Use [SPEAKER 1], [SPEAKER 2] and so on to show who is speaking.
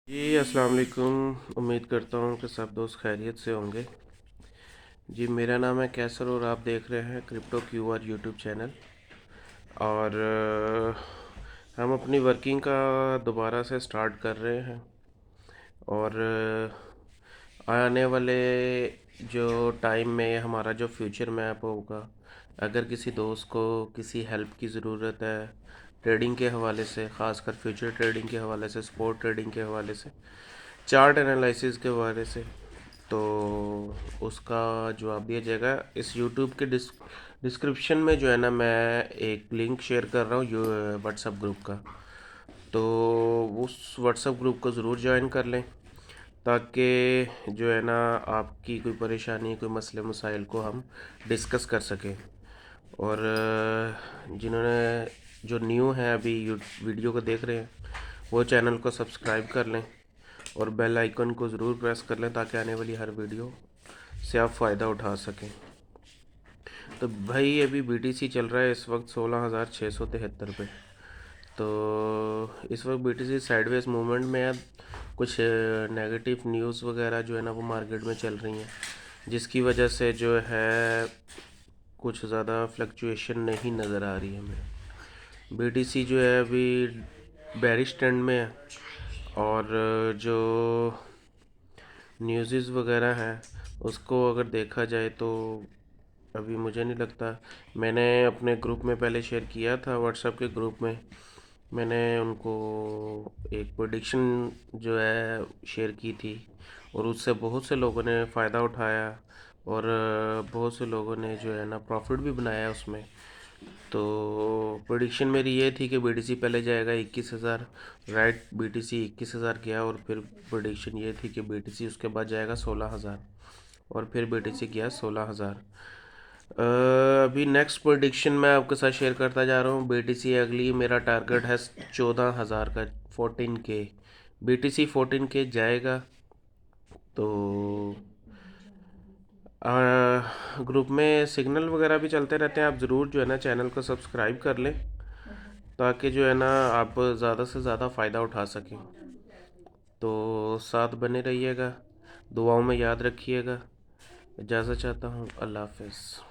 [SPEAKER 1] जी अस्सलाम वालेकुम। उम्मीद करता हूँ कि सब दोस्त खैरियत से होंगे। जी मेरा नाम है कैसर और आप देख रहे हैं क्रिप्टो क्यूआर यूट्यूब चैनल। और हम अपनी वर्किंग का दोबारा से स्टार्ट कर रहे हैं। और आने वाले जो टाइम में हमारा जो फ्यूचर मैप होगा, अगर किसी दोस्त को किसी हेल्प की ज़रूरत है ट्रेडिंग के हवाले से, ख़ासकर फ्यूचर ट्रेडिंग के हवाले से, स्पॉट ट्रेडिंग के हवाले से, चार्ट एनालिसिस के बारे से, तो उसका जवाब दिया जाएगा। इस यूट्यूब के डिस्क्रिप्शन में जो है ना, मैं एक लिंक शेयर कर रहा हूँ व्हाट्सएप ग्रुप का। तो उस व्हाट्सएप ग्रुप को ज़रूर ज्वाइन कर लें, ताकि जो है ना आपकी कोई परेशानी, कोई मसले मसाइल को हम डिस्कस कर सकें। और जिन्होंने जो न्यू हैं अभी वीडियो को देख रहे हैं, वो चैनल को सब्सक्राइब कर लें और बेल आइकन को ज़रूर प्रेस कर लें, ताकि आने वाली हर वीडियो से आप फ़ायदा उठा सकें। तो भाई अभी बीटीसी चल रहा है इस वक्त 16,673 पे। तो इस वक्त बीटीसी साइडवेज मूवमेंट में है। कुछ नेगेटिव न्यूज़ वगैरह जो है ना वो मार्केट में चल रही हैं, जिसकी वजह से जो है कुछ ज़्यादा फ्लक्चुएशन नहीं नज़र आ रही है हमें। बीटीसी जो है अभी बेरिश ट्रेंड में है। और जो न्यूज़ वगैरह हैं उसको अगर देखा जाए तो अभी मुझे नहीं लगता, मैंने अपने ग्रुप में पहले शेयर किया था, व्हाट्सएप के ग्रुप में मैंने उनको एक प्रेडिक्शन जो है शेयर की थी, और उससे बहुत से लोगों ने फ़ायदा उठाया। और बहुत से लोगों ने जो है ना प्रॉफिट भी बनाया उसमें। तो प्रेडिक्शन मेरी ये थी कि बीटीसी पहले जाएगा 21,000। राइट, बीटीसी 21,000 गया, और फिर प्रेडिक्शन ये थी कि बीटीसी उसके बाद जाएगा 16,000, और फिर बीटीसी गया 16,000। अभी नेक्स्ट प्रेडिक्शन मैं आपके साथ शेयर करता जा रहा हूँ। बीटीसी अगली मेरा टारगेट है 14,000 का, 14K। बीटीसी 14K जाएगा तो ग्रुप में सिग्नल वगैरह भी चलते रहते हैं, आप ज़रूर जो है ना चैनल को सब्सक्राइब कर लें, ताकि जो है ना आप ज़्यादा से ज़्यादा फ़ायदा उठा सकें। तो साथ बने रहिएगा, दुआओं में याद रखिएगा। इजाज़त चाहता हूँ, अल्लाह हाफ़िज़।